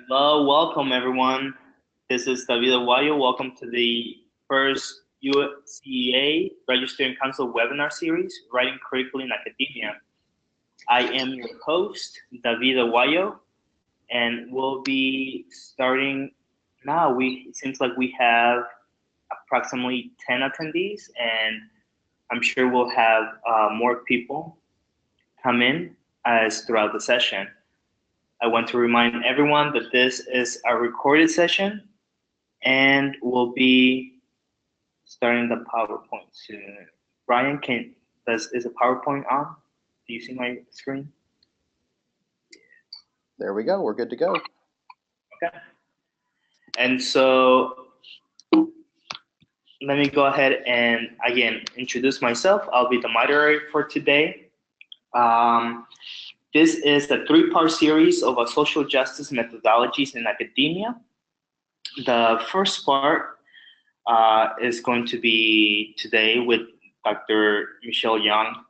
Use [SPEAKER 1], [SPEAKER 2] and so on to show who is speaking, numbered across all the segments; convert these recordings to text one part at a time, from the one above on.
[SPEAKER 1] Hello, welcome everyone. This is David Aguayo. Welcome to the first UCEA Registering Council webinar series, Writing Critically in Academia. I am your host, David Aguayo, and we'll be starting now. It seems like we have approximately 10 attendees, and I'm sure we'll have more people come in as throughout the session. I want to remind everyone that this is a recorded session and we'll be starting the PowerPoint soon. Brian, is the PowerPoint on? Do you see my screen?
[SPEAKER 2] There we go, we're good to go.
[SPEAKER 1] Okay. And so let me go ahead and again introduce myself. I'll be the moderator for today. This is the three-part series of social justice methodologies in academia. The first part is going to be today with Dr. Michelle Young.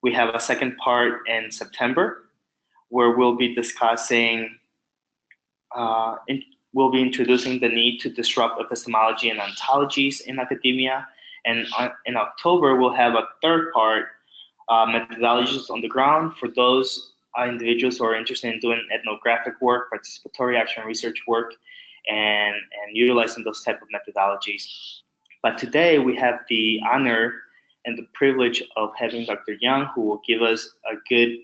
[SPEAKER 1] We have a second part in September where we'll be discussing, we'll be introducing the need to disrupt epistemology and ontologies in academia. And in October, we'll have a third part, methodologies on the ground for those individuals who are interested in doing ethnographic work, participatory action research work, and utilizing those type of methodologies. But today we have the honor and the privilege of having Dr. Young, who will give us a good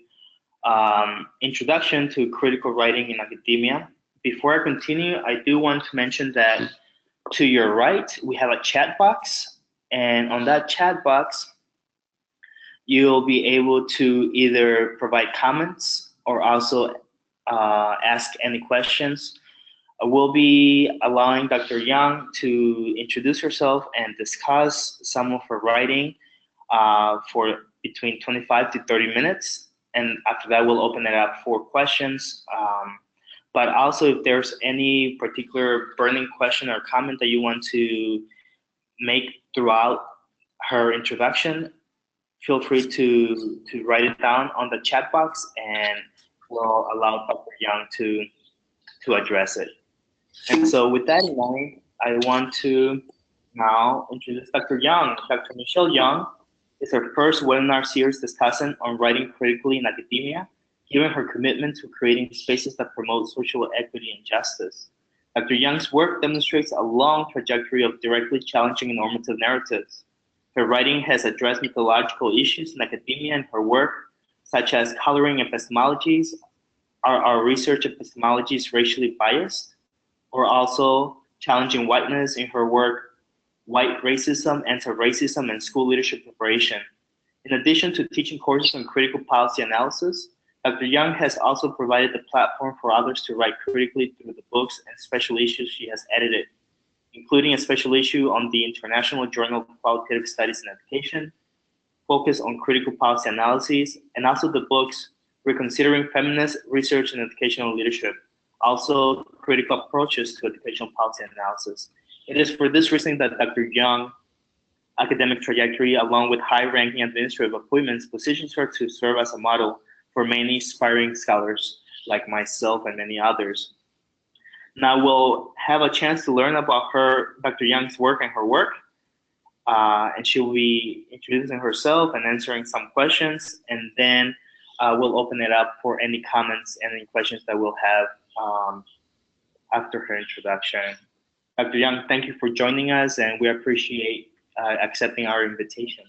[SPEAKER 1] introduction to critical writing in academia. Before I continue, I do want to mention that to your right, we have a chat box, and on that chat box, you'll be able to either provide comments or also ask any questions. We'll be allowing Dr. Young to introduce herself and discuss some of her writing for between 25 to 30 minutes. And after that, we'll open it up for questions. But also, if there's any particular burning question or comment that you want to make throughout her introduction, feel free to write it down on the chat box, and we'll allow Dr. Young to address it. And so with that in mind, I want to now introduce Dr. Young. Dr. Michelle Young is her first webinar series discussant on writing critically in academia, given her commitment to creating spaces that promote social equity and justice. Dr. Young's work demonstrates a long trajectory of directly challenging normative narratives. Her writing has addressed methodological issues in academia in her work, such as coloring epistemologies, are our research epistemologies racially biased, or also challenging whiteness in her work, White Racism, Anti-Racism, and School Leadership Preparation. In addition to teaching courses on critical policy analysis, Dr. Young has also provided the platform for others to write critically through the books and special issues she has edited, including a special issue on the International Journal of Qualitative Studies in Education, focus on critical policy analyses, and also the books Reconsidering Feminist Research in Educational Leadership, also critical approaches to educational policy analysis. It is for this reason that Dr. Young's academic trajectory, along with high-ranking administrative appointments, positions her to serve as a model for many aspiring scholars like myself and many others. Now we'll have a chance to learn about Dr. Young's work and her work, and she'll be introducing herself and answering some questions, and then we'll open it up for any comments and any questions that we'll have after her introduction. Dr. Young, thank you for joining us, and we appreciate accepting our invitation.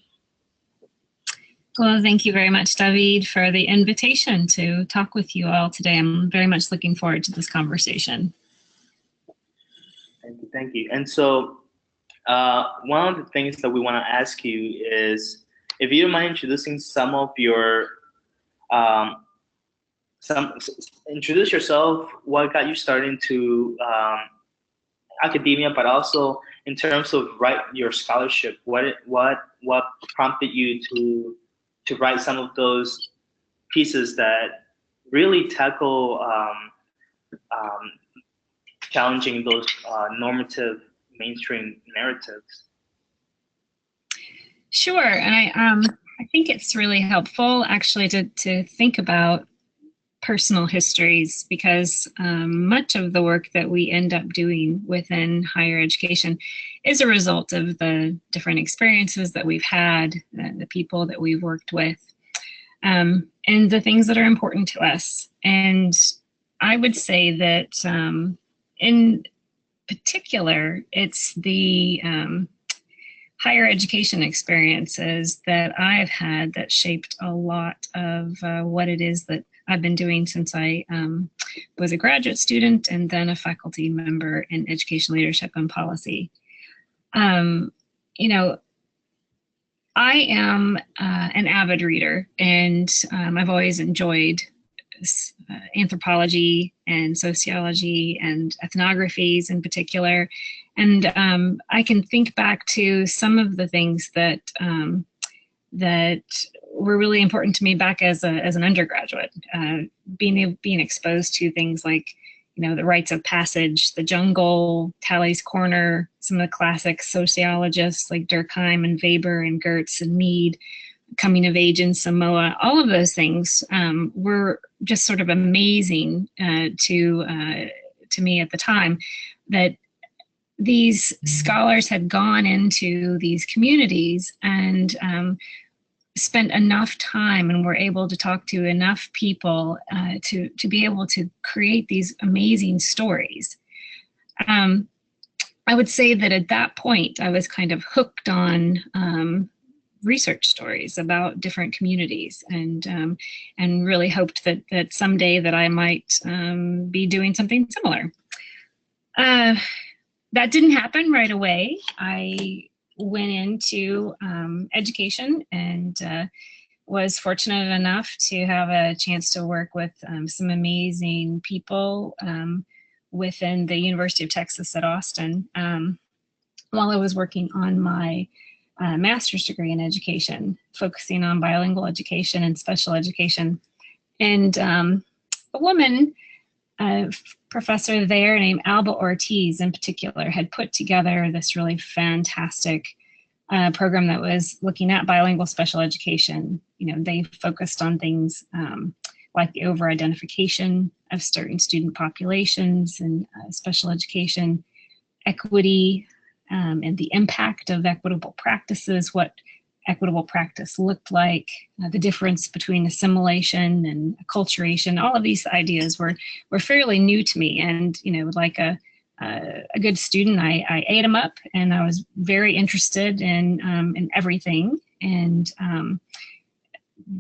[SPEAKER 3] Well, thank you very much, David, for the invitation to talk with you all today. I'm very much looking forward to this conversation.
[SPEAKER 1] Thank you. And so one of the things that we want to ask you is, if you don't mind introducing some of your, introduce yourself, what got you started into academia, but also in terms of your scholarship, what prompted you to write some of those pieces that really tackle challenging those normative mainstream narratives?
[SPEAKER 3] Sure, and I think it's really helpful actually to think about personal histories, because much of the work that we end up doing within higher education is a result of the different experiences that we've had, the people that we've worked with, and the things that are important to us. And I would say that in particular, it's the higher education experiences that I've had that shaped a lot of what it is that I've been doing since I was a graduate student and then a faculty member in education leadership and policy. You know, I am an avid reader, and I've always enjoyed anthropology and sociology and ethnographies in particular. And I can think back to some of the things that that were really important to me back as an undergraduate, being exposed to things like, you know, the rites of passage, the jungle, Tally's Corner, some of the classic sociologists like Durkheim and Weber and Gertz and Mead, coming of age in Samoa. All of those things were just sort of amazing to me at the time, that these scholars had gone into these communities and spent enough time and were able to talk to enough people to be able to create these amazing stories. I would say that at that point, I was kind of hooked on research stories about different communities, and really hoped that someday that I might be doing something similar. That didn't happen right away. I went into education and was fortunate enough to have a chance to work with some amazing people within the University of Texas at Austin while I was working on my master's degree in education, focusing on bilingual education and special education. And a woman, professor there named Alba Ortiz in particular, had put together this really fantastic program that was looking at bilingual special education. You know, they focused on things like the over-identification of certain student populations and special education, equity, and the impact of equitable practices, what equitable practice looked like, the difference between assimilation and acculturation. All of these ideas were fairly new to me, and you know, like a good student, I ate them up, and I was very interested in everything, and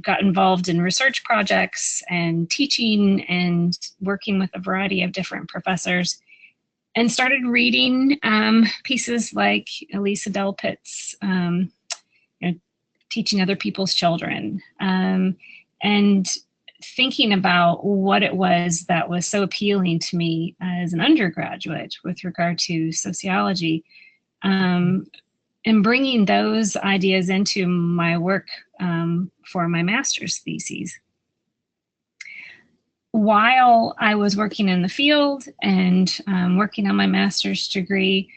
[SPEAKER 3] got involved in research projects and teaching and working with a variety of different professors, and started reading pieces like Elisa Delpit's Teaching Other People's Children, and thinking about what it was that was so appealing to me as an undergraduate with regard to sociology, and bringing those ideas into my work for my master's thesis. While I was working in the field and working on my master's degree,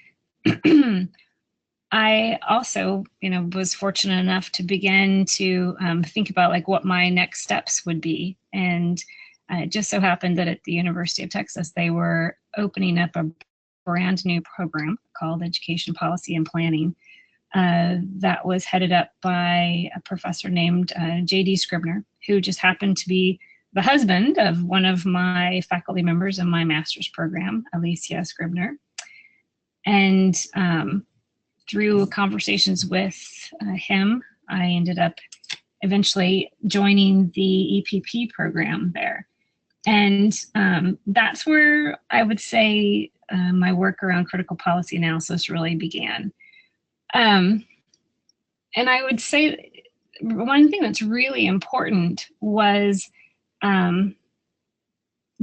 [SPEAKER 3] I also, you know, was fortunate enough to begin to think about like what my next steps would be. And it just so happened that at the University of Texas, they were opening up a brand new program called Education Policy and Planning that was headed up by a professor named J.D. Scribner, who just happened to be the husband of one of my faculty members in my master's program, Alicia Scribner. And through conversations with him, I ended up eventually joining the EPP program there. And that's where I would say my work around critical policy analysis really began. And I would say one thing that's really important was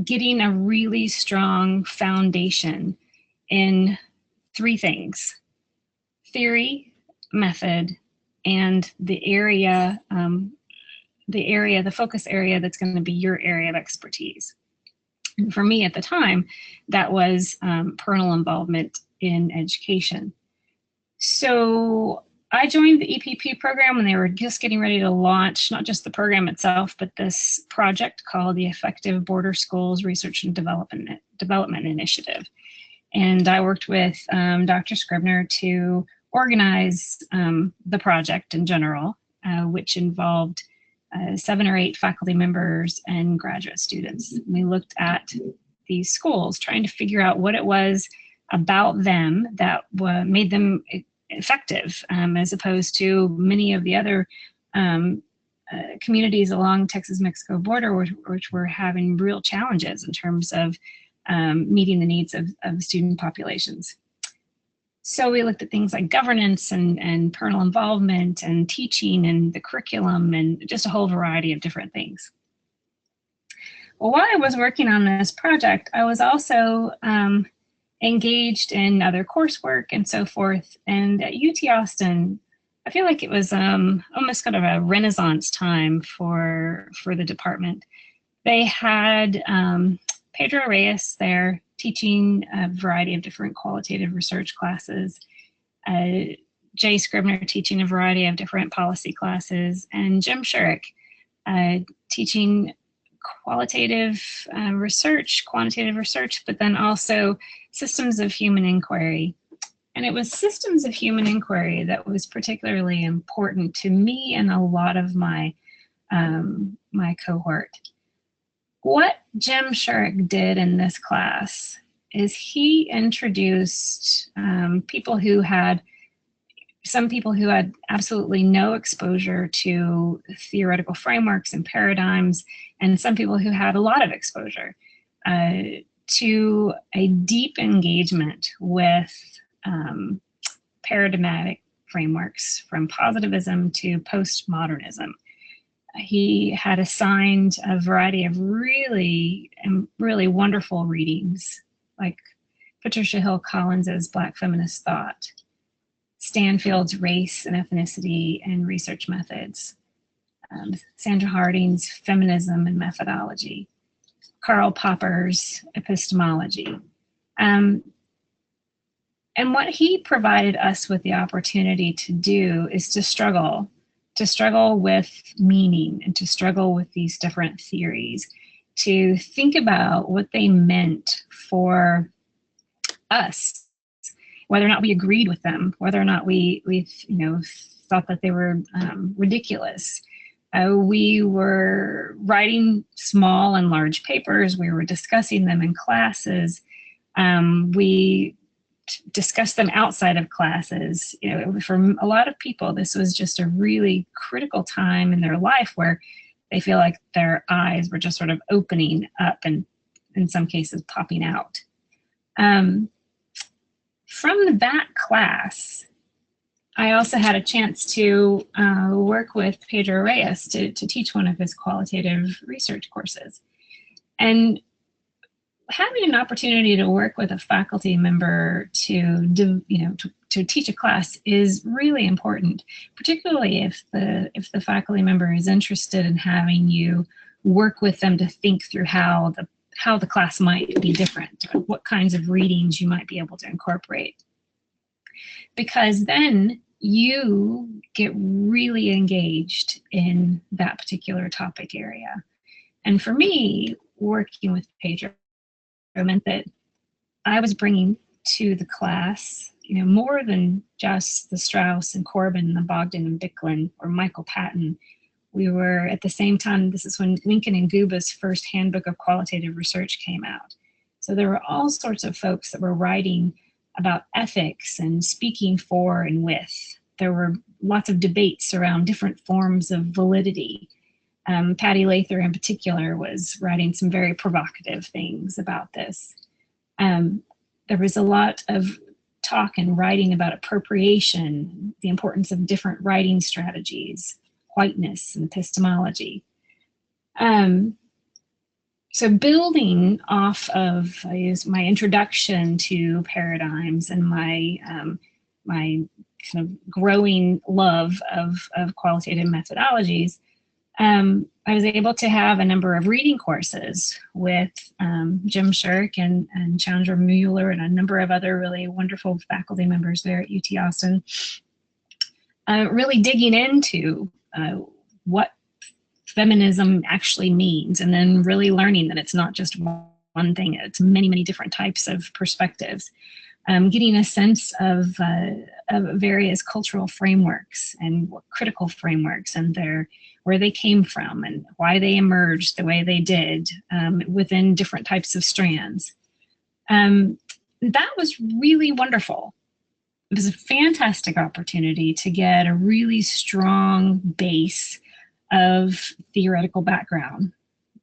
[SPEAKER 3] getting a really strong foundation in three things: theory, method, and the focus area that's going to be your area of expertise. And for me at the time, that was parental involvement in education. So I joined the EPP program when they were just getting ready to launch not just the program itself, but this project called the Effective Border Schools Research and Development Initiative. And I worked with Dr. Scribner to organize the project in general, which involved 7 or 8 faculty members and graduate students. We looked at these schools, trying to figure out what it was about them that made them effective, as opposed to many of the other communities along Texas-Mexico border, which were having real challenges in terms of meeting the needs of student populations. So we looked at things like governance and parental involvement and teaching and the curriculum and just a whole variety of different things. Well, while I was working on this project, I was also engaged in other coursework and so forth. And at UT Austin, I feel like it was almost kind of a renaissance time for the department. They had Pedro Reyes there teaching a variety of different qualitative research classes, Jay Scribner teaching a variety of different policy classes, and Jim Shurick teaching qualitative research, quantitative research, but then also systems of human inquiry. And it was systems of human inquiry that was particularly important to me and a lot of my my cohort. What Jim Shurick did in this class is he introduced some people who had absolutely no exposure to theoretical frameworks and paradigms, and some people who had a lot of exposure to a deep engagement with paradigmatic frameworks from positivism to postmodernism. He had assigned a variety of really wonderful readings, like Patricia Hill Collins's Black Feminist Thought, Stanfield's Race and Ethnicity and Research Methods, Sandra Harding's Feminism and Methodology, Karl Popper's Epistemology. And what he provided us with the opportunity to do is to struggle with meaning and to struggle with these different theories, to think about what they meant for us, whether or not we agreed with them, whether or not we thought that they were ridiculous. We were writing small and large papers. We were discussing them in classes. We discuss them outside of classes. For a lot of people, this was just a really critical time in their life where they feel like their eyes were just sort of opening up and in some cases popping out. From that class, I also had a chance to work with Pedro Reyes to teach one of his qualitative research courses. And having an opportunity to work with a faculty member to teach a class is really important, particularly if the faculty member is interested in having you work with them to think through how the class might be different, or what kinds of readings you might be able to incorporate. Because then you get really engaged in that particular topic area. And for me, working with Pedro meant that I was bringing to the class, more than just the Strauss and Corbin and the Bogdan and Bicklin or Michael Patton. We were, at the same time, this is when Lincoln and Guba's first handbook of qualitative research came out. So there were all sorts of folks that were writing about ethics and speaking for and with. There were lots of debates around different forms of validity. Patty Lather in particular was writing some very provocative things about this. There was a lot of talk and writing about appropriation, the importance of different writing strategies, whiteness and epistemology. So building off of my introduction to paradigms and my my kind of growing love of qualitative methodologies, I was able to have a number of reading courses with Jim Shurick and Chandra Mueller and a number of other really wonderful faculty members there at UT Austin. really digging into what feminism actually means, and then really learning that it's not just one thing, it's many, many different types of perspectives. Getting a sense of various cultural frameworks and critical frameworks and where they came from and why they emerged the way they did within different types of strands. That was really wonderful. It was a fantastic opportunity to get a really strong base of theoretical background,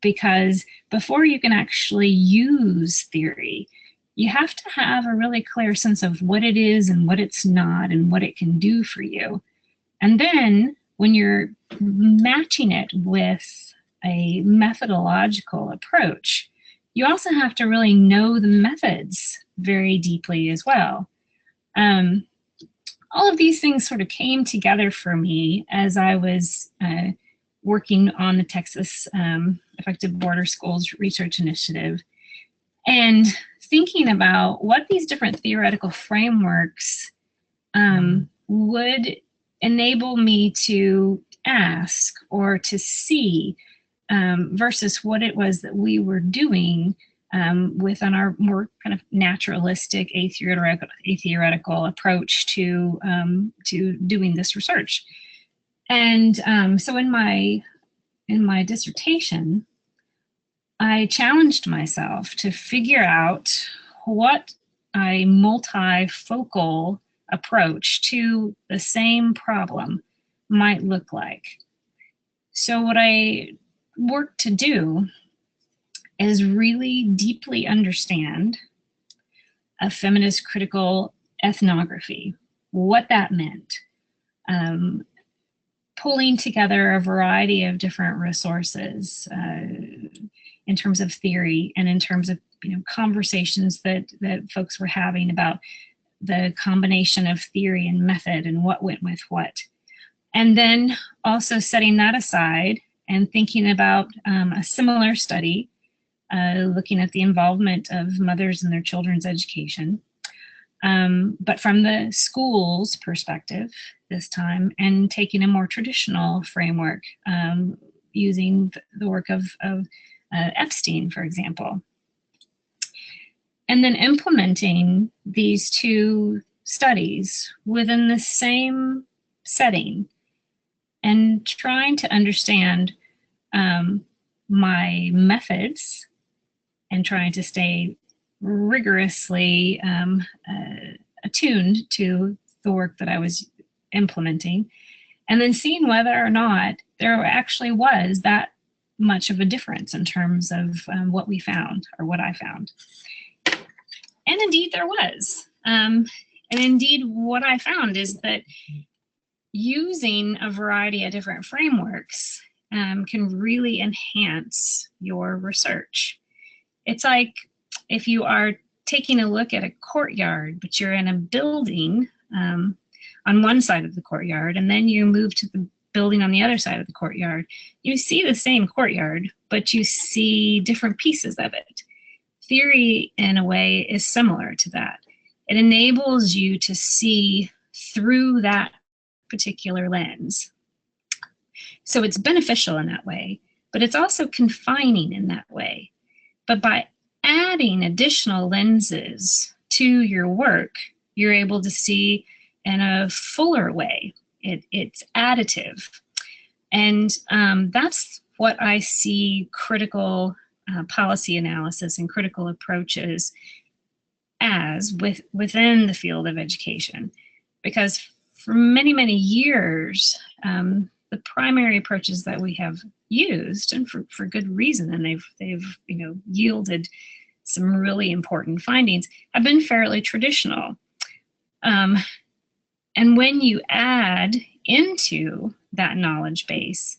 [SPEAKER 3] because before you can actually use theory, you have to have a really clear sense of what it is and what it's not and what it can do for you. And then when you're matching it with a methodological approach, you also have to really know the methods very deeply as well. All of these things sort of came together for me as I was working on the Texas Effective Border Schools Research Initiative, and thinking about what these different theoretical frameworks would enable me to ask or to see versus what it was that we were doing within our more kind of naturalistic, atheoretical approach to doing this research. And so in my dissertation, I challenged myself to figure out what a multifocal approach to the same problem might look like. So what I worked to do is really deeply understand a feminist critical ethnography, what that meant, pulling together a variety of different resources in terms of theory and in terms of conversations that folks were having about the combination of theory and method and what went with what. And then also setting that aside and thinking about a similar study looking at the involvement of mothers in their children's education, but from the school's perspective this time, and taking a more traditional framework using the work of Epstein, for example. And then implementing these two studies within the same setting and trying to understand my methods and trying to stay rigorously attuned to the work that I was implementing, and then seeing whether or not there actually was that much of a difference in terms of what we found or what I found. And indeed there was. And indeed what I found is that using a variety of different frameworks can really enhance your research. It's like if you are taking a look at a courtyard, but you're in a building on one side of the courtyard, and then you move to the building on the other side of the courtyard. You see the same courtyard, but you see different pieces of it. Theory, in a way, is similar to that. It enables you to see through that particular lens. So it's beneficial in that way, but it's also confining in that way. But by adding additional lenses to your work, you're able to see in a fuller way. It's additive. And that's what I see critical policy analysis and critical approaches as within the field of education. Because for many, many years, the primary approaches that we have used, and for good reason, and they've yielded some really important findings, have been fairly traditional. And when you add into that knowledge base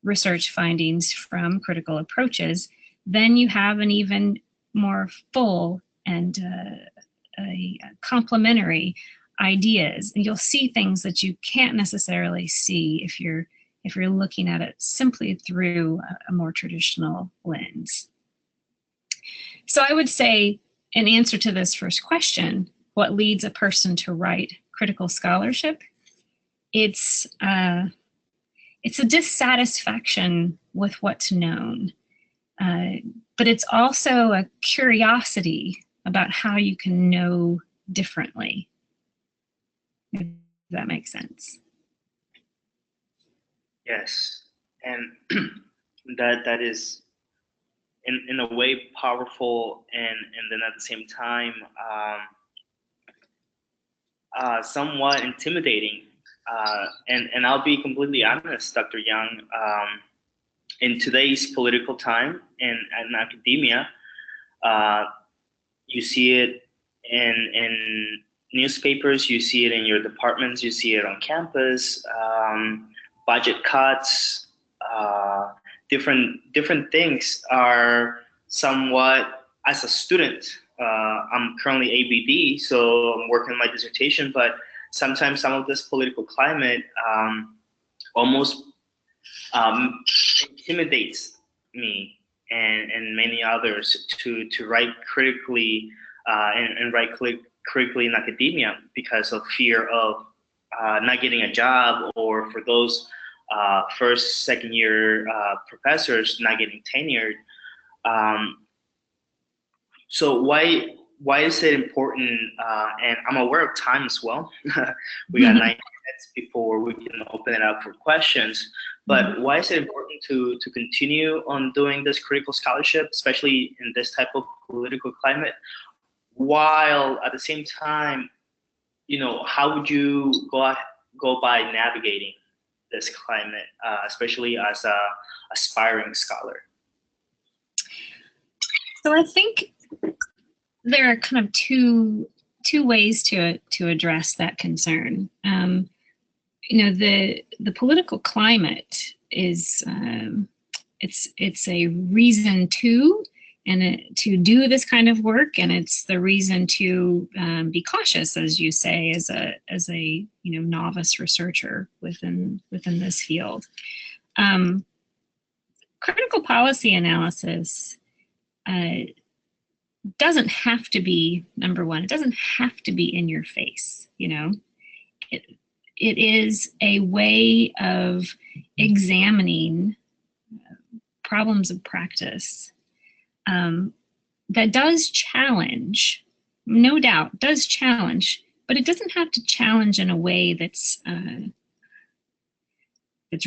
[SPEAKER 3] research findings from critical approaches, then you have an even more full and complementary ideas, and you'll see things that you can't necessarily see if you're looking at it simply through a more traditional lens. So I would say, in answer to this first question, what leads a person to write critical scholarship? it's a dissatisfaction with what's known, but it's also a curiosity about how you can know differently, if that makes sense.
[SPEAKER 1] Yes, and that is in a way powerful, and then at the same time somewhat intimidating. And I'll be completely honest, Dr. Young. In today's political time and academia, uh, you see it in newspapers, you see it in your departments, you see it on campus. Budget cuts, different things are somewhat. As a student, I'm currently ABD, so I'm working on my dissertation. But sometimes some of this political climate almost intimidates me and many others to write critically and write critically in academia because of fear of not getting a job, or for those first, second year professors not getting tenured. So why is it important? And I'm aware of time as well. We got 9 minutes before we can open it up for questions. But why is it important to continue on doing this critical scholarship, especially in this type of political climate, while at the same time, how would you go by navigating this climate, especially as a aspiring scholar?
[SPEAKER 3] So I think there are kind of two ways to address that concern. The political climate is it's a reason to do this kind of work, and it's the reason to be cautious, as you say, as a novice researcher within this field. Critical policy analysis doesn't have to be, number one, it doesn't have to be in your face. It is a way of examining problems of practice that does challenge, no doubt, does challenge, but it doesn't have to challenge in a way that's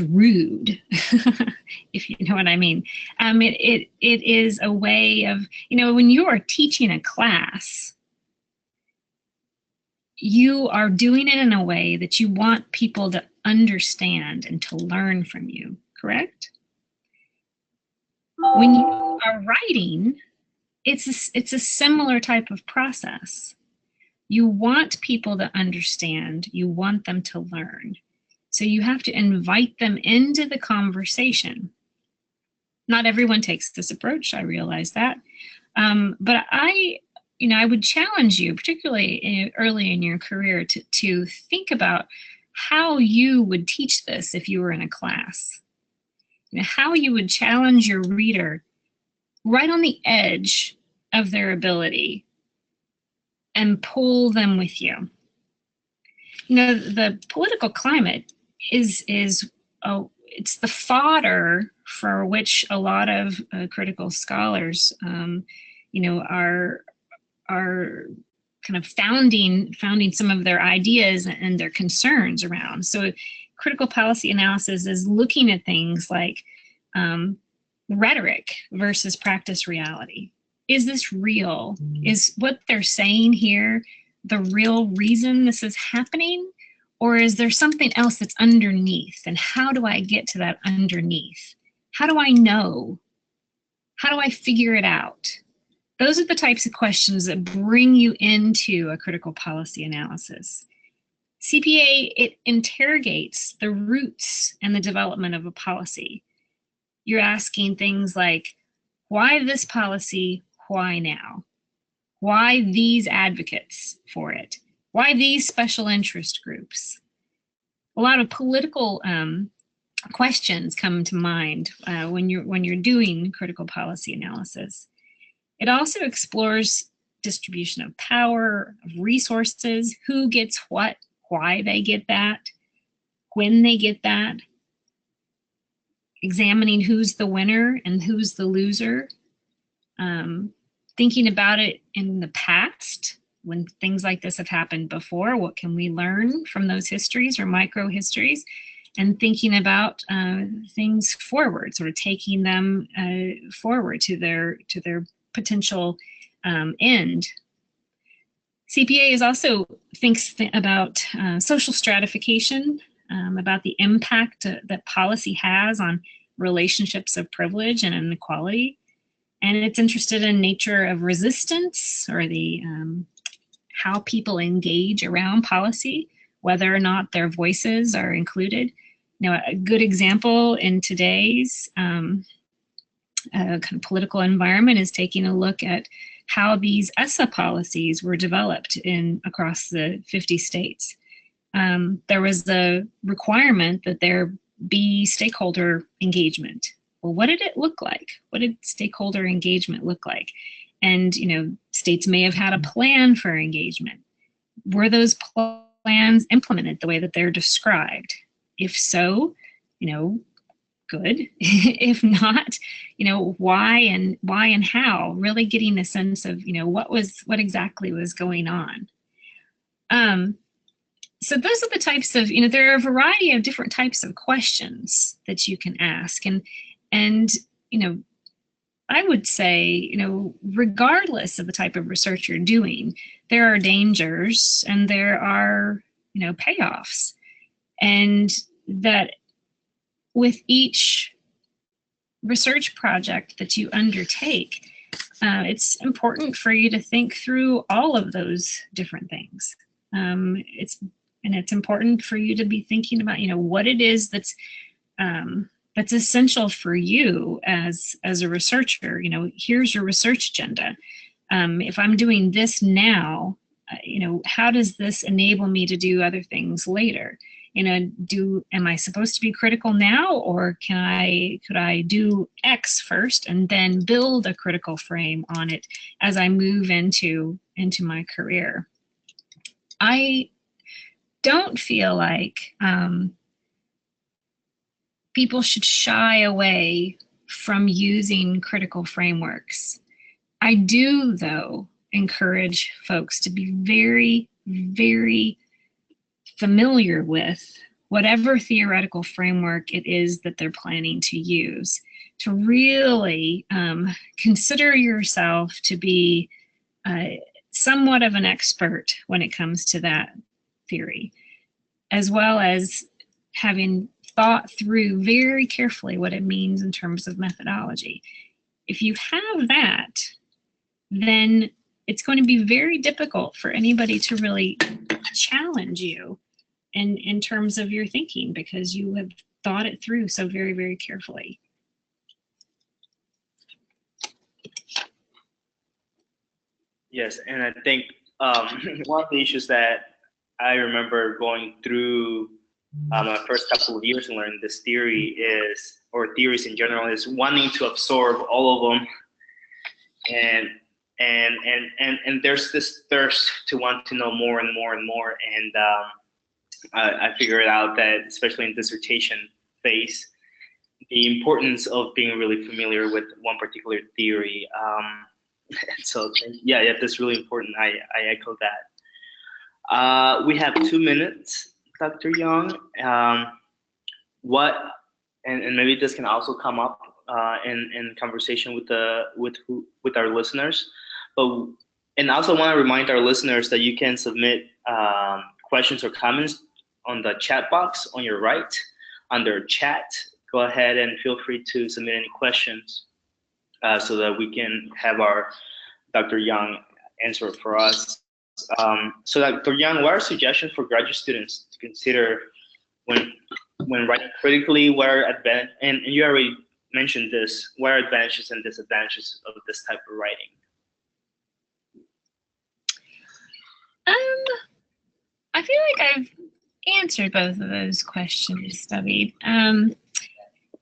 [SPEAKER 3] rude, if you know what I mean. It is a way of, when you are teaching a class, you are doing it in a way that you want people to understand and to learn from you, correct? When you are writing, it's a similar type of process. You want people to understand, you want them to learn. So you have to invite them into the conversation. Not everyone takes this approach, I realize that. But I would challenge you, particularly early in your career, to think about how you would teach this if you were in a class. How you would challenge your reader right on the edge of their ability and pull them with you. The political climate is it's the fodder for which a lot of critical scholars are kind of founding some of their ideas and their concerns around. So critical policy analysis is looking at things like rhetoric versus practice reality. Is this real? Is what they're saying here the real reason this is happening? Or is there something else that's underneath? And how do I get to that underneath? How do I know? How do I figure it out? Those are the types of questions that bring you into a critical policy analysis. CPA, it interrogates the roots and the development of a policy. You're asking things like, why this policy? Why now? Why these advocates for it? Why these special interest groups? A lot of political questions come to mind when you're doing critical policy analysis. It also explores distribution of power, of resources, who gets what, why they get that. when they get that, examining who's the winner and who's the loser, thinking about it in the past when things like this have happened before, what can we learn from those histories or micro histories, and thinking about things forward, sort of taking them forward to their potential end. CPA is also thinks about social stratification, about the impact that policy has on relationships of privilege and inequality. And it's interested in nature of resistance, or the how people engage around policy, whether or not their voices are included. Now, a good example in today's kind of political environment is taking a look at how these ESSA policies were developed across the 50 states. There was the requirement that there be stakeholder engagement. Well, what did it look like? What did stakeholder engagement look like? And, states may have had a plan for engagement. Were those plans implemented the way that they're described? If so, good. If not, why and how, really getting a sense of, what exactly was going on. So those are the types of, there are a variety of different types of questions that you can ask. And I would say, regardless of the type of research you're doing, there are dangers and there are, payoffs. And that with each research project that you undertake, it's important for you to think through all of those different things. It's important for you to be thinking about, what it is that's essential for you as a researcher. Here's your research agenda. If I'm doing this now, how does this enable me to do other things later? Am I supposed to be critical now, or could I do X first and then build a critical frame on it as I move into my career? I don't feel like people should shy away from using critical frameworks. I do, though, encourage folks to be very, very familiar with whatever theoretical framework it is that they're planning to use, to really consider yourself to be somewhat of an expert when it comes to that theory, as well as having thought through very carefully what it means in terms of methodology. If you have that, then it's going to be very difficult for anybody to really challenge you in terms of your thinking, because you have thought it through so very, very carefully.
[SPEAKER 1] Yes, and I think one of the issues that I remember going through my first couple of years and learning this theory or theories in general, is wanting to absorb all of them, and there's this thirst to want to know more and more and more, and I figured out that, especially in dissertation phase, the importance of being really familiar with one particular theory. So yeah, that's really important. I echo that. We have 2 minutes, Dr. Young. And maybe this can also come up in conversation with our listeners, and also want to remind our listeners that you can submit questions or comments on the chat box on your right under chat. Go ahead and feel free to submit any questions so that we can have our Dr. Young answer for us. So Dr. Young, what are suggestions for graduate students to consider when writing critically? And you already mentioned this, what are advantages and disadvantages of this type of writing?
[SPEAKER 3] I feel like I've answered both of those questions, David.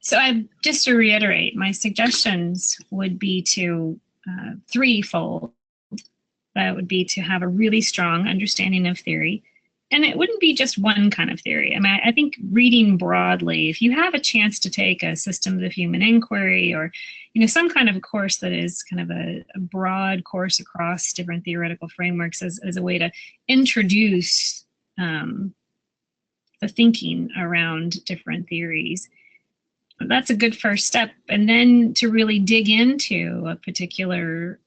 [SPEAKER 3] So just to reiterate, my suggestions would be to threefold. That would be to have a really strong understanding of theory, and it wouldn't be just one kind of theory. I mean, I think reading broadly, if you have a chance to take a systems of human inquiry or, some kind of a course that is kind of a broad course across different theoretical frameworks as a way to introduce the thinking around different theories, that's a good first step. And then to really dig into a particular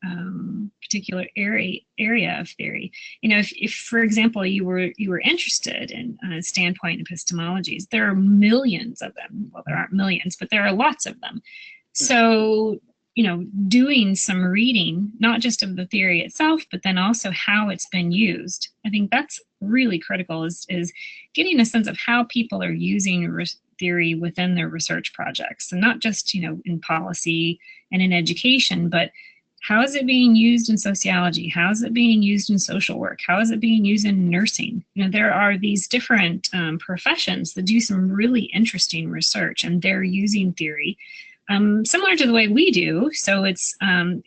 [SPEAKER 3] area of theory. If for example you were interested in standpoint epistemologies, there are millions of them. Well, there aren't millions, but there are lots of them. So doing some reading, not just of the theory itself, but then also how it's been used. I think that's really critical, is getting a sense of how people are using theory within their research projects, and not just in policy and in education, but how is it being used in sociology? How is it being used in social work? How is it being used in nursing? There are these different professions that do some really interesting research, and they're using theory similar to the way we do. So it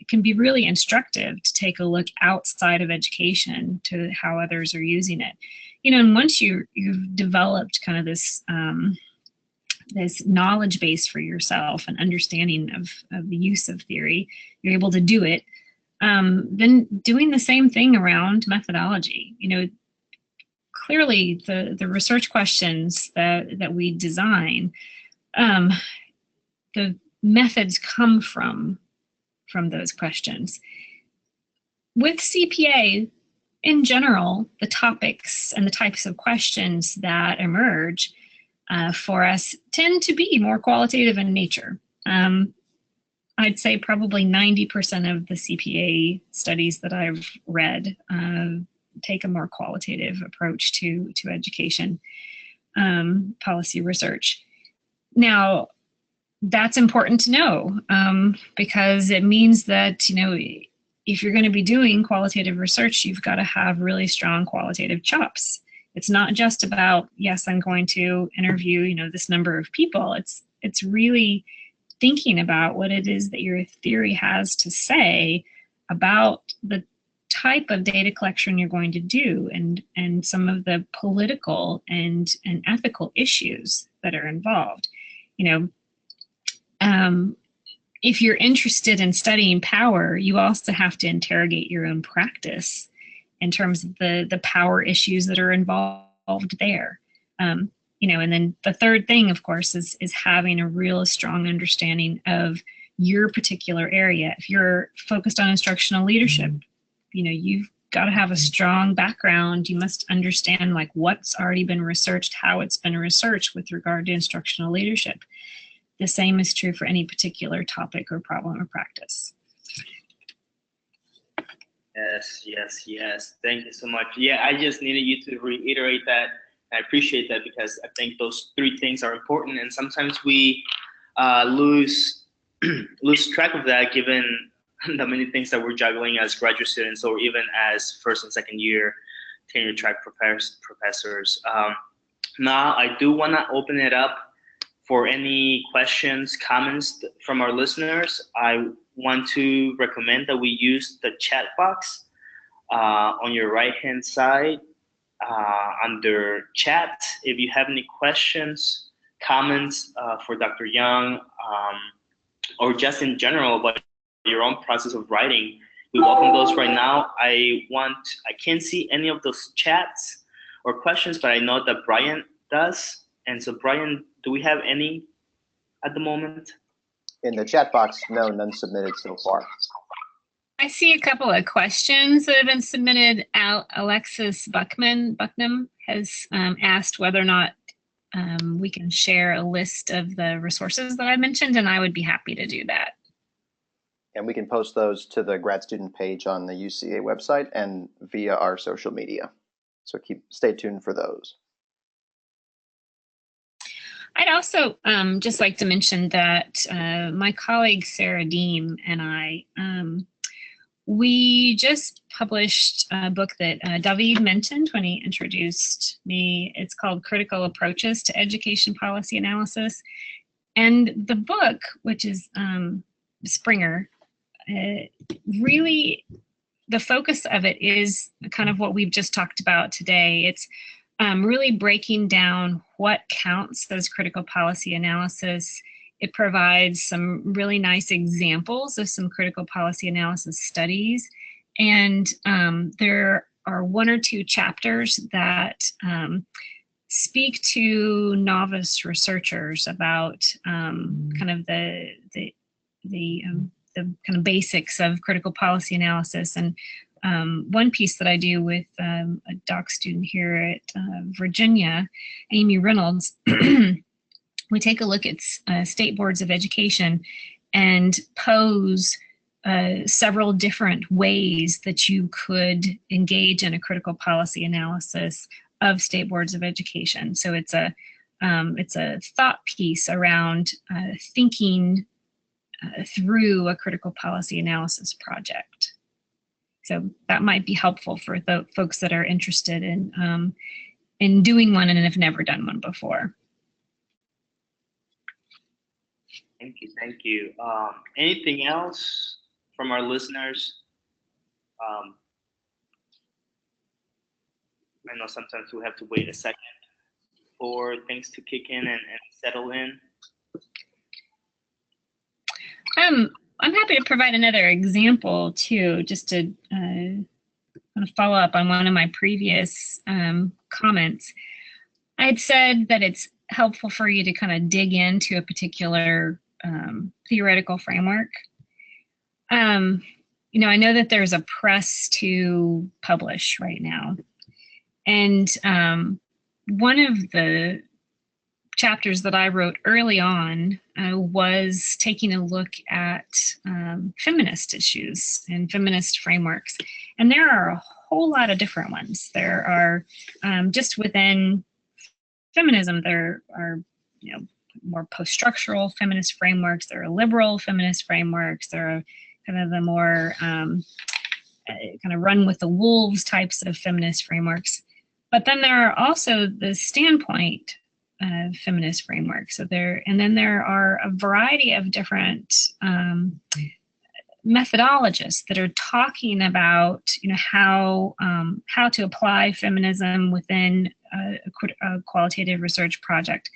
[SPEAKER 3] can be really instructive to take a look outside of education to how others are using it. And once you've developed kind of this knowledge base for yourself and understanding of the use of theory, you're able to do it. Then doing the same thing around methodology. Clearly the research questions that we design, the methods come from those questions. With CPA, in general, the topics and the types of questions that emerge for us tend to be more qualitative in nature. I'd say probably 90% of the CPA studies that I've read take a more qualitative approach to education policy research. Now, that's important to know because it means that, if you're going to be doing qualitative research, you've got to have really strong qualitative chops. It's not just about, yes, I'm going to interview, this number of people. It's really thinking about what it is that your theory has to say about the type of data collection you're going to do, and some of the political and ethical issues that are involved. If you're interested in studying power, you also have to interrogate your own practice in terms of the power issues that are involved there. And then the third thing, of course, is having a real strong understanding of your particular area. If you're focused on instructional leadership, you've got to have a strong background. You must understand what's already been researched, how it's been researched with regard to instructional leadership. The same is true for any particular topic or problem or practice.
[SPEAKER 1] Yes. Thank you so much. Yeah, I just needed you to reiterate that. I appreciate that because I think those three things are important, and sometimes we lose track of that given the many things that we're juggling as graduate students or even as first and second year tenure track professors. Now, I do want to open it up for any questions, comments from our listeners. I want to recommend that we use the chat box on your right-hand side under chat. If you have any questions, comments for Dr. Young, or just in general about your own process of writing, we welcome those right now. I can't see any of those chats or questions, but I know that Brian does. And so, Brian, do we have any at the moment?
[SPEAKER 2] In the chat box, no, none submitted so far.
[SPEAKER 3] I see a couple of questions that have been submitted. Alexis Bucknam has asked whether or not we can share a list of the resources that I mentioned, and I would be happy to do that.
[SPEAKER 2] And we can post those to the grad student page on the UCEA website and via our social media. So stay tuned for those.
[SPEAKER 3] I'd also just like to mention that my colleague Sarah Deem and I, we just published a book that David mentioned when he introduced me. It's called Critical Approaches to Education Policy Analysis. And the book, which is Springer, really the focus of it is kind of what we've just talked about today. It's really breaking down what counts as critical policy analysis. It provides some really nice examples of some critical policy analysis studies. And there are 1 or 2 chapters that speak to novice researchers about kind of the kind of basics of critical policy analysis. And one piece that I do with a doc student here at Virginia, Amy Reynolds, we take a look at state boards of education and pose several different ways that you could engage in a critical policy analysis of state boards of education. So it's a thought piece around thinking through a critical policy analysis project. So that might be helpful for the folks that are interested in doing one and have never done one before.
[SPEAKER 1] Thank you, thank you. Anything else from our listeners? I know sometimes we have to wait a second for things to kick in and settle in.
[SPEAKER 3] I'm happy to provide another example too, just to kind of follow up on one of my previous comments. I had said that it's helpful for you to kind of dig into a particular theoretical framework. You know, I know that there's a press to publish right now. And one of the chapters that I wrote early on was taking a look at feminist issues and feminist frameworks. And there are a whole lot of different ones. There are just within feminism, there are, you know, more post-structural feminist frameworks. There are liberal feminist frameworks. There are kind of the more kind of run with the wolves types of feminist frameworks. But then there are also the standpoint feminist frameworks. So then there are a variety of different methodologists that are talking about, you know, how to apply feminism within a qualitative research project.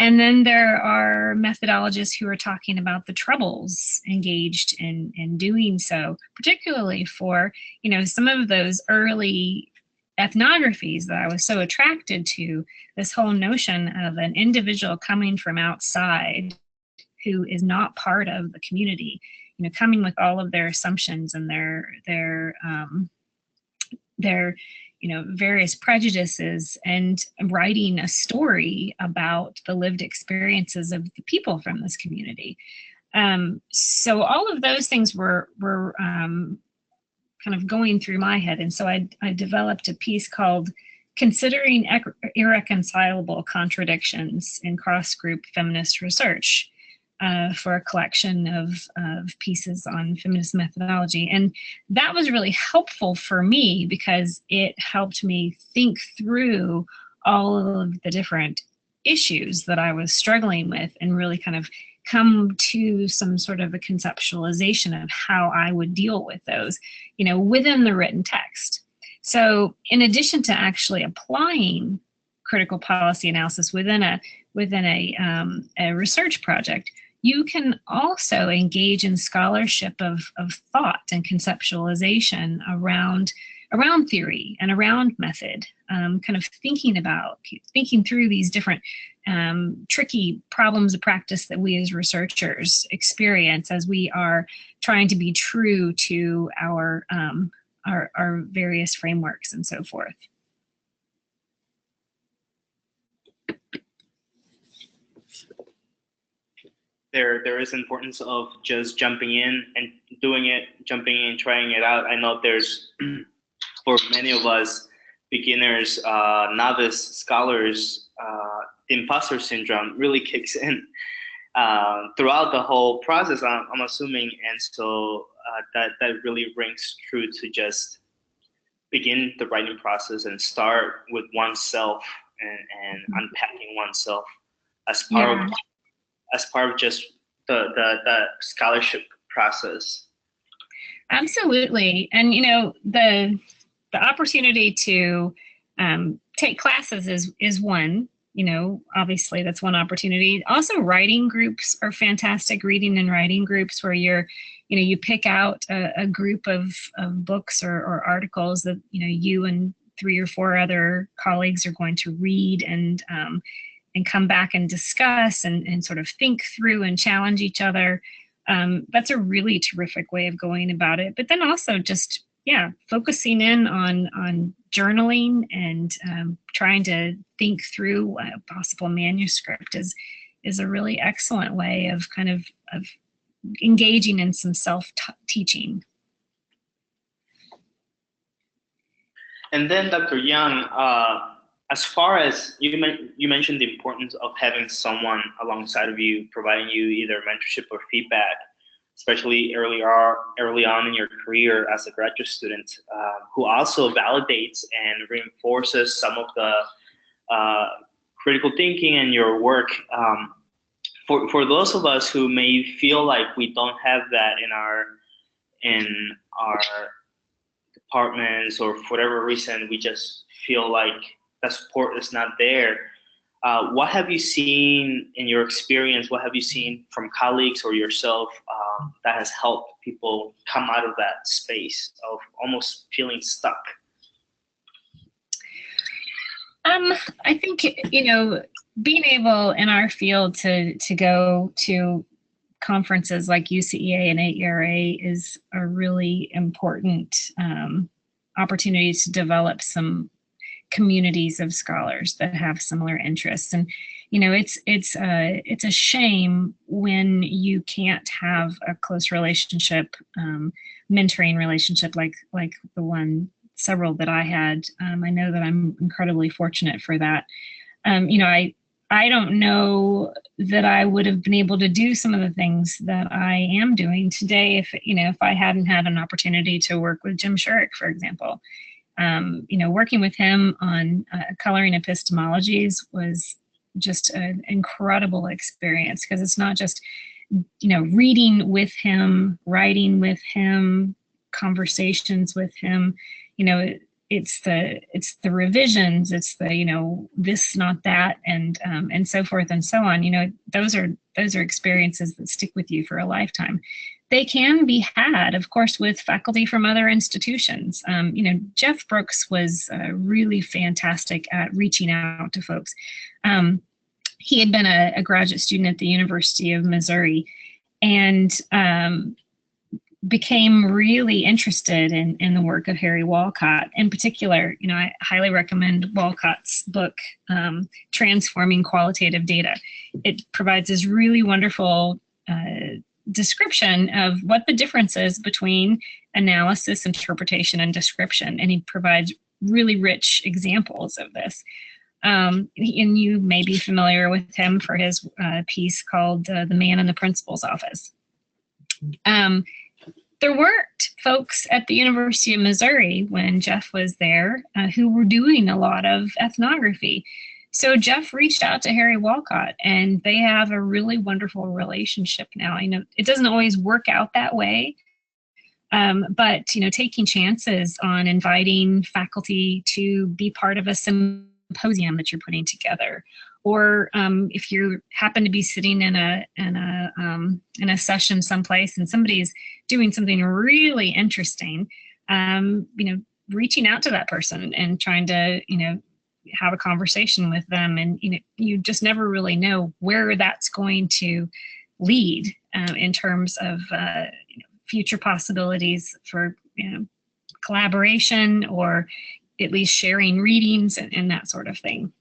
[SPEAKER 3] And then there are methodologists who are talking about the troubles engaged in doing so, particularly for, you know, some of those early ethnographies that I was so attracted to, this whole notion of an individual coming from outside who is not part of the community, you know, coming with all of their assumptions and their you know, various prejudices, and writing a story about the lived experiences of the people from this community. So all of those things were kind of going through my head. And so I developed a piece called Considering Irreconcilable Contradictions in Cross-Group Feminist Research, for a collection of pieces on feminist methodology. And that was really helpful for me because it helped me think through all of the different issues that I was struggling with and really kind of come to some sort of a conceptualization of how I would deal with those, you know, within the written text. So in addition to actually applying critical policy analysis within a research project, you can also engage in scholarship of thought and conceptualization around theory and around method, kind of thinking through these different tricky problems of practice that we as researchers experience as we are trying to be true to our various frameworks and so forth.
[SPEAKER 1] There is importance of just jumping in and doing it, jumping in, trying it out. I know there's, for many of us beginners, novice scholars, the imposter syndrome really kicks in throughout the whole process, I'm assuming. And so that really rings true to just begin the writing process and start with oneself and unpacking oneself as part of just the scholarship process. Absolutely.
[SPEAKER 3] And, you know, the opportunity to take classes is one. Obviously that's one opportunity. Also, writing groups are fantastic. Reading and writing groups where you pick out a group of books or articles that you and 3 or 4 other colleagues are going to read and come back and discuss and sort of think through and challenge each other. That's a really terrific way of going about it. But then also just focusing in on journaling and trying to think through a possible manuscript is a really excellent way of kind of engaging in some self-teaching.
[SPEAKER 1] And then, Dr. Young, as far as you mentioned the importance of having someone alongside of you, providing you either mentorship or feedback, especially early on in your career as a graduate student, who also validates and reinforces some of the critical thinking and your work. For those of us who may feel like we don't have that in our departments, or for whatever reason we just feel like that support is not there, what have you seen in your experience? What have you seen from colleagues or yourself that has helped people come out of that space of almost feeling stuck?
[SPEAKER 3] I think, being able in our field to go to conferences like UCEA and AERA is a really important opportunity to develop some communities of scholars that have similar interests. And it's a shame when you can't have a close relationship, mentoring relationship like the several that I had. I know that I'm incredibly fortunate for that. I don't know that I would have been able to do some of the things that I am doing today if I hadn't had an opportunity to work with Jim Shurik, for example. Working with him on coloring epistemologies was just an incredible experience, because it's not just, reading with him, writing with him, conversations with him. It's the revisions, it's the this, not that, and so forth and so on. Those are experiences that stick with you for a lifetime. They can be had, of course, with faculty from other institutions. Jeff Brooks was really fantastic at reaching out to folks. He had been a graduate student at the University of Missouri, and became really interested in the work of Harry Walcott. In particular, I highly recommend Walcott's book, Transforming Qualitative Data. It provides this really wonderful description of what the difference is between analysis, interpretation, and description. And he provides really rich examples of this. And you may be familiar with him for his piece called The Man in the Principal's Office. There weren't folks at the University of Missouri when Jeff was there who were doing a lot of ethnography. So Jeff reached out to Harry Walcott, and they have a really wonderful relationship now. It doesn't always work out that way, but taking chances on inviting faculty to be part of a symposium that you're putting together, or if you happen to be sitting in a session someplace and somebody's doing something really interesting, reaching out to that person and trying to have a conversation with them. And you just never really know where that's going to lead in terms of future possibilities for collaboration, or at least sharing readings and that sort of thing.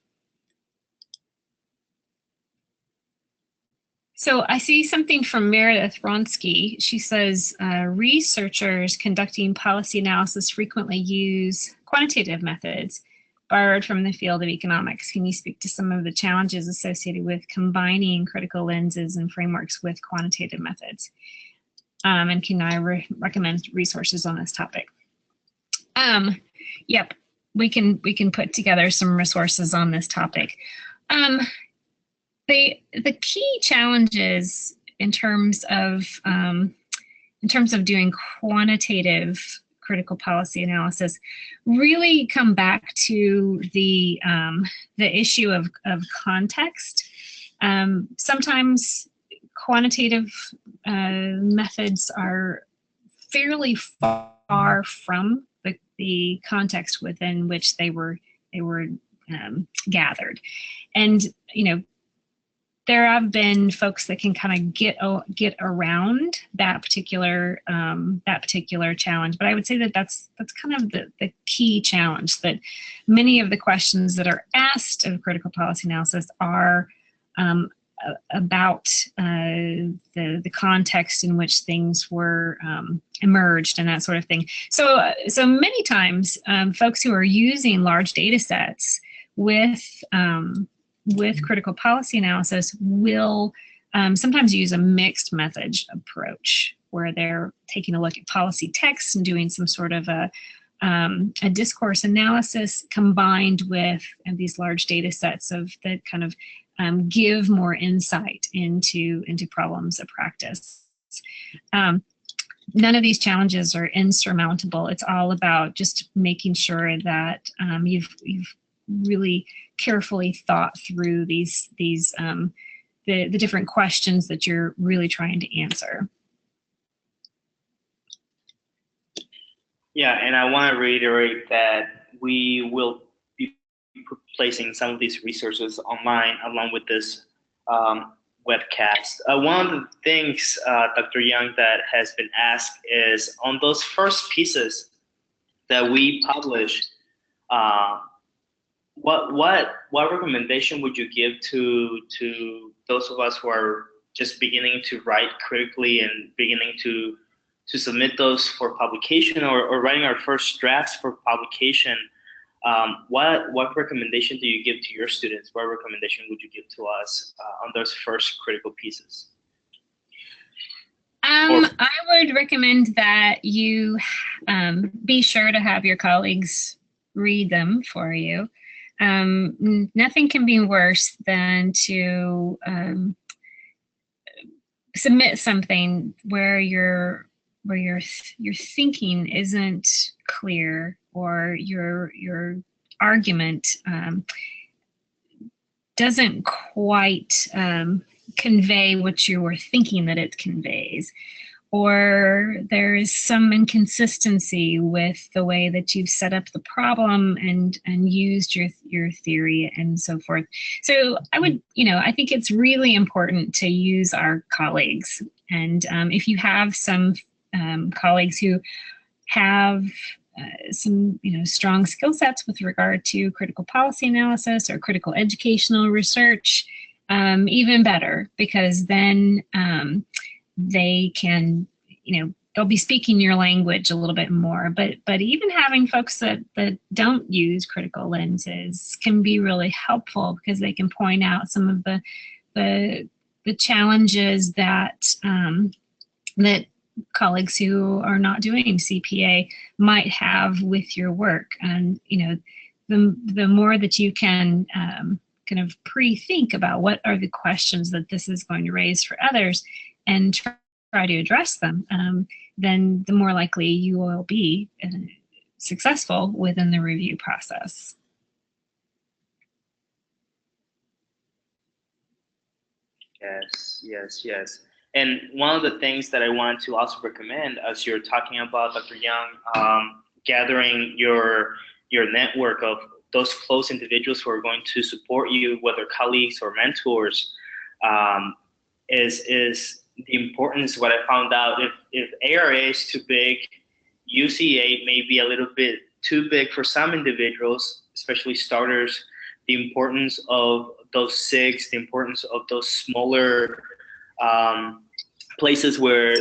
[SPEAKER 3] So I see something from Meredith Ronsky. She says, researchers conducting policy analysis frequently use quantitative methods borrowed from the field of economics. Can you speak to some of the challenges associated with combining critical lenses and frameworks with quantitative methods? And can I recommend resources on this topic? Yep, we can put together some resources on this topic. The key challenges in terms of doing quantitative critical policy analysis really come back to the issue of context. Sometimes quantitative methods are fairly far from the context within which they were gathered, and there have been folks that can kind of get around that particular challenge. But I would say that that's kind of the key challenge, that many of the questions that are asked of critical policy analysis are about the context in which things were emerged and that sort of thing. So many times, folks who are using large data sets with critical policy analysis will sometimes use a mixed methods approach, where they're taking a look at policy text and doing some sort of a discourse analysis combined with these large data sets that kind of give more insight into problems of practice. None of these challenges are insurmountable. It's all about just making sure that you've really carefully thought through the different questions that you're really trying to answer.
[SPEAKER 1] Yeah, and I want to reiterate that we will be placing some of these resources online along with this webcast. One of the things, Dr. Young, that has been asked is on those first pieces that we publish, what recommendation would you give to those of us who are just beginning to write critically and beginning to submit those for publication, or writing our first drafts for publication? What recommendation do you give to your students? What recommendation would you give to us on those first critical pieces?
[SPEAKER 3] I would recommend that you be sure to have your colleagues read them for you. Nothing can be worse than to submit something where your thinking isn't clear, or your argument doesn't quite convey what you were thinking that it conveys, or there is some inconsistency with the way that you've set up the problem and used your theory and so forth. So I would, I think it's really important to use our colleagues. And if you have some colleagues who have some strong skill sets with regard to critical policy analysis or critical educational research, even better, because then they can, they'll be speaking your language a little bit more. But even having folks that don't use critical lenses can be really helpful, because they can point out some of the challenges that that colleagues who are not doing CPA might have with your work. And the more that you can kind of pre-think about what are the questions that this is going to raise for others and try to address them, then the more likely you will be successful within the review process.
[SPEAKER 1] Yes. And one of the things that I wanted to also recommend, as you're talking about, Dr. Young, gathering your network of those close individuals who are going to support you, whether colleagues or mentors, is the importance. What I found out, if ARA is too big, UCEA may be a little bit too big for some individuals, especially starters. The importance of those SIGs, the importance of those smaller places where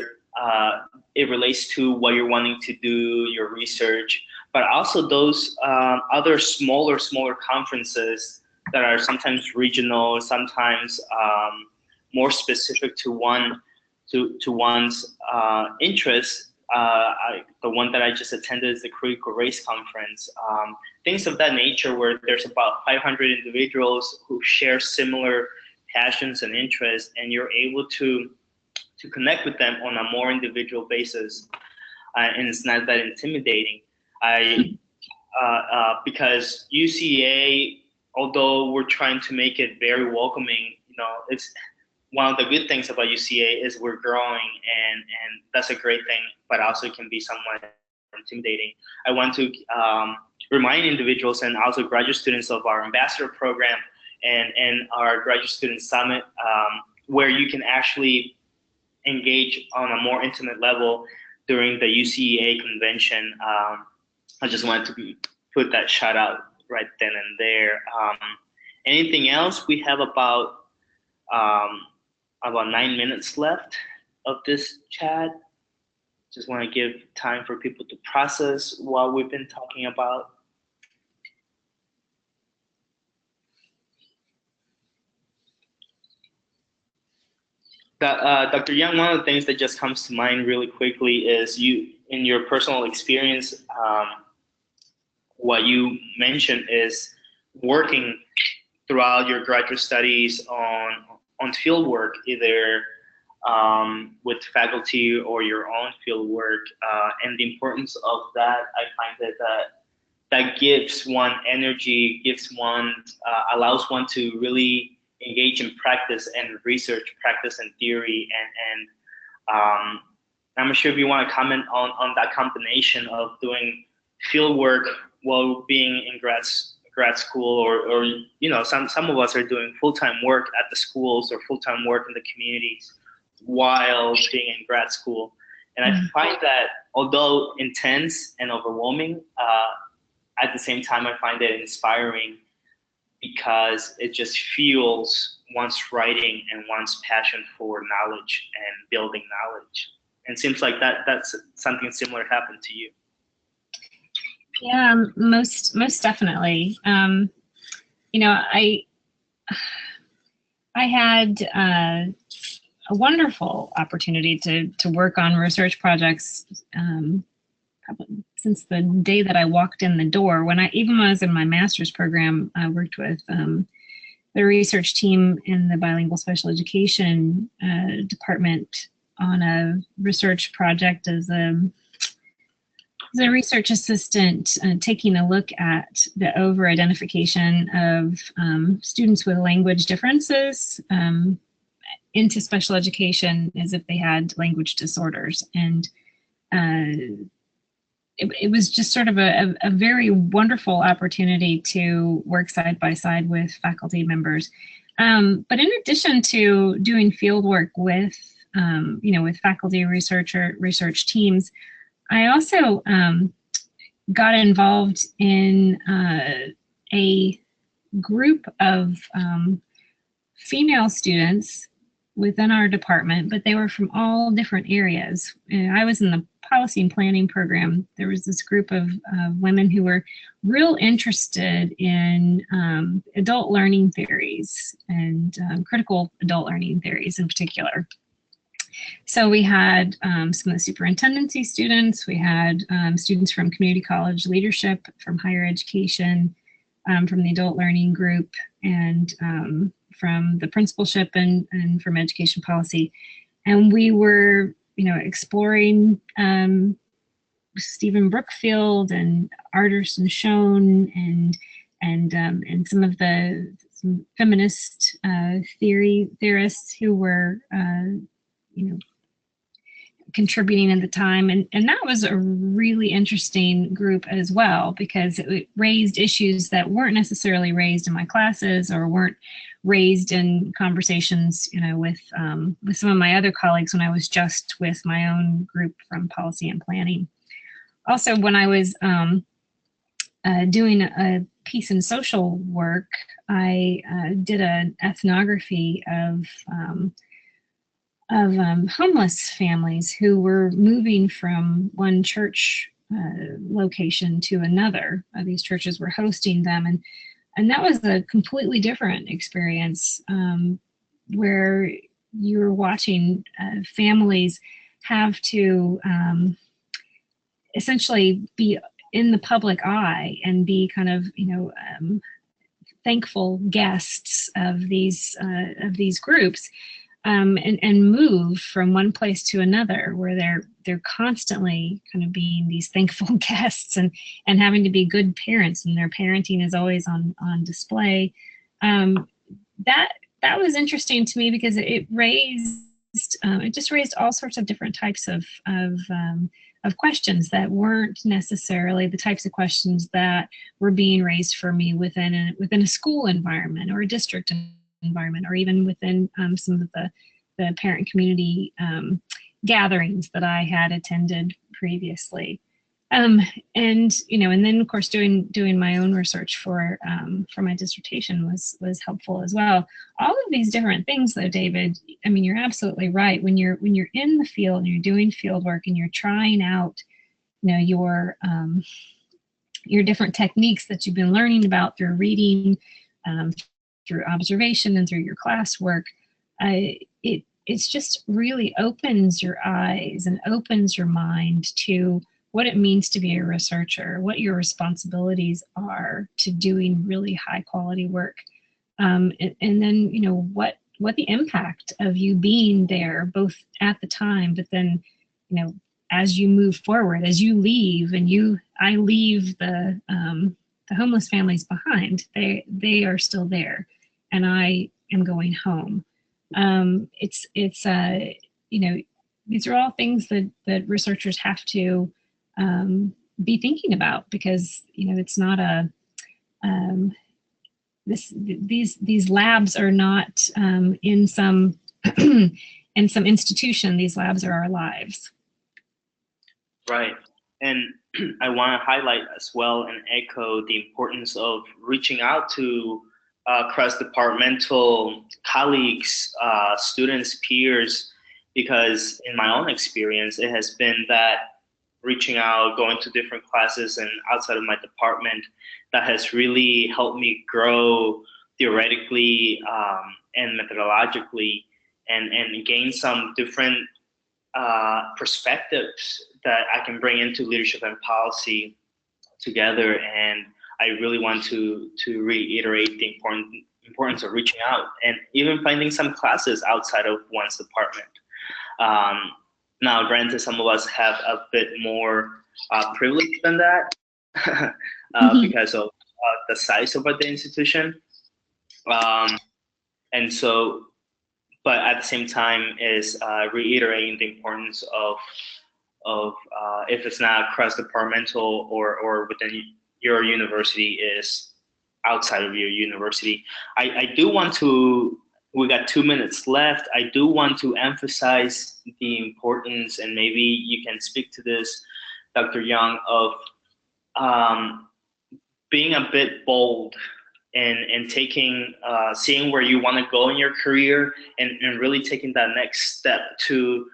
[SPEAKER 1] it relates to what you're wanting to do, your research, but also those other smaller conferences that are sometimes regional, sometimes more specific to one's interests. The one that I just attended is the Critical Race Conference. Things of that nature, where there's about 500 individuals who share similar passions and interests, and you're able to connect with them on a more individual basis. and it's not that intimidating. Because UCEA, although we're trying to make it very welcoming, it's one of the good things about UCEA is we're growing, and that's a great thing, but also can be somewhat intimidating. I want to remind individuals and also graduate students of our ambassador program and our graduate student summit, where you can actually engage on a more intimate level during the UCEA convention. I just wanted to put that shout out right then and there. Anything else? We have about 9 minutes left of this chat. Just want to give time for people to process what we've been talking about. Dr. Young, one of the things that just comes to mind really quickly is you, in your personal experience, what you mentioned is working throughout your graduate studies on field work, either with faculty or your own field work, and the importance of that. I find that gives one energy, allows one to really engage in practice and research, practice and theory, and I'm not sure if you want to comment on that combination of doing field work while being in grad school, or some of us are doing full-time work at the schools or full-time work in the communities while being in grad school. And I find that although intense and overwhelming, at the same time I find it inspiring, because it just fuels one's writing and one's passion for knowledge and building knowledge. And it seems like that's something similar happened to you.
[SPEAKER 3] Yeah, most definitely. I had a wonderful opportunity to work on research projects since the day that I walked in the door. Even when I was in my master's program, I worked with the research team in the bilingual special education department on a research project as a research assistant, taking a look at the over-identification of students with language differences into special education as if they had language disorders. And it was just sort of a very wonderful opportunity to work side by side with faculty members. But in addition to doing field work with faculty research teams, I also got involved in a group of female students within our department, but they were from all different areas. And I was in the policy and planning program. There was this group of women who were real interested in adult learning theories and critical adult learning theories in particular. So we had some of the superintendency students, we had students from community college leadership, from higher education, from the adult learning group, and from the principalship and from education policy. And we were, exploring Stephen Brookfield and Arterson Schoen and some of some feminist theorists who were contributing at the time. And that was a really interesting group as well, because it raised issues that weren't necessarily raised in my classes or weren't raised in conversations, with some of my other colleagues when I was just with my own group from policy and planning. Also, when I was doing a peace and social work, I did an ethnography of homeless families who were moving from one church location to another. These churches were hosting them, and that was a completely different experience, where you were watching families have to essentially be in the public eye and be kind of thankful guests of these groups. and move from one place to another, where they're constantly kind of being these thankful guests and having to be good parents, and their parenting is always on display. That was interesting to me, because it just raised all sorts of different types of questions that weren't necessarily the types of questions that were being raised for me within a school environment or a district environment, or even within some of the parent community gatherings that I had attended previously. And then of course doing my own research for my dissertation was helpful as well. All of these different things, though, David, I mean, you're absolutely right. When you're in the field and you're doing field work and you're trying out, your different techniques that you've been learning about through reading, through observation, and through your classwork, it's just really opens your eyes and opens your mind to what it means to be a researcher, what your responsibilities are to doing really high quality work, and then what the impact of you being there, both at the time, but then as you move forward, as you leave, and I leave the homeless families behind. They are still there, and I am going home. It's these are all things that researchers have to be thinking about, because it's not these labs are not in some in some institution. These labs are our lives.
[SPEAKER 1] Right. And I want to highlight as well and echo the importance of reaching out to cross-departmental colleagues, students, peers, because in my own experience, it has been that reaching out, going to different classes and outside of my department, that has really helped me grow theoretically and methodologically, and gain some different perspectives that I can bring into leadership and policy together. And I really want to reiterate the importance of reaching out and even finding some classes outside of one's department. Now, granted, some of us have a bit more privilege than that because of the size of the institution. And so, but at the same time is reiterating the importance of if it's not cross-departmental or within your university, is outside of your university. I do want to, we got 2 minutes left. I do want to emphasize the importance, and maybe you can speak to this, Dr. Young, of being a bit bold and taking, seeing where you want to go in your career, and really taking that next step to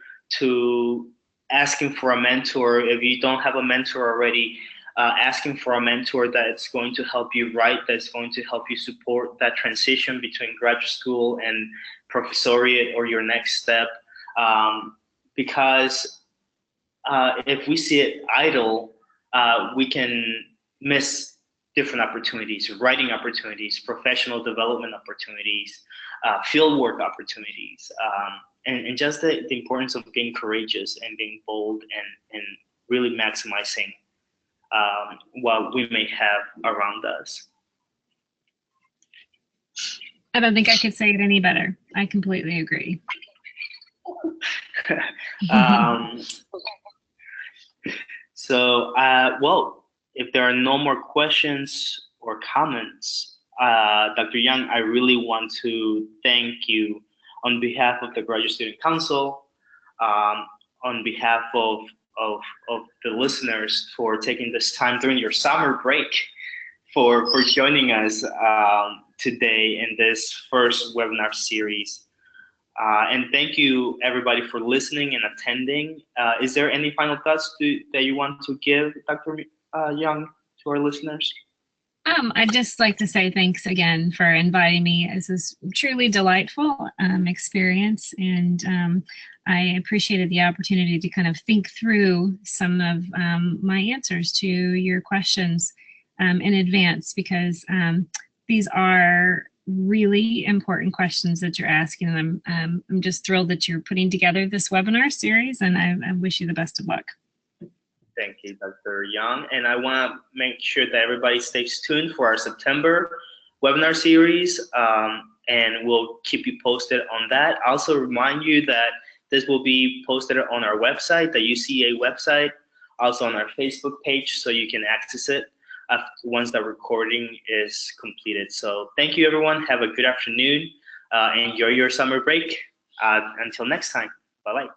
[SPEAKER 1] asking for a mentor. If you don't have a mentor already, asking for a mentor that's going to help you write, that's going to help you support that transition between graduate school and professoriate or your next step. Because if we see it idle, we can miss different opportunities, writing opportunities, professional development opportunities, fieldwork opportunities, and just the importance of being courageous and being bold and really maximizing what we may have around us.
[SPEAKER 3] I don't think I could say it any better. I completely agree.
[SPEAKER 1] So, well, if there are no more questions or comments, Dr. Young, I really want to thank you on behalf of the Graduate Student Council, on behalf of the listeners, for taking this time during your summer break for joining us today in this first webinar series. And thank you everybody for listening and attending. Is there any final thoughts that you want to give, Dr. Young, to our listeners?
[SPEAKER 3] I'd just like to say thanks again for inviting me. This was truly delightful experience, and I appreciated the opportunity to kind of think through some of my answers to your questions in advance, because these are really important questions that you're asking, and I'm just thrilled that you're putting together this webinar series, and I wish you the best of luck.
[SPEAKER 1] Thank you, Dr. Young. And I want to make sure that everybody stays tuned for our September webinar series, and we'll keep you posted on that. I also remind you that this will be posted on our website, the UCEA website, also on our Facebook page, so you can access it once the recording is completed. So thank you, everyone. Have a good afternoon. Enjoy your summer break. Until next time. Bye-bye.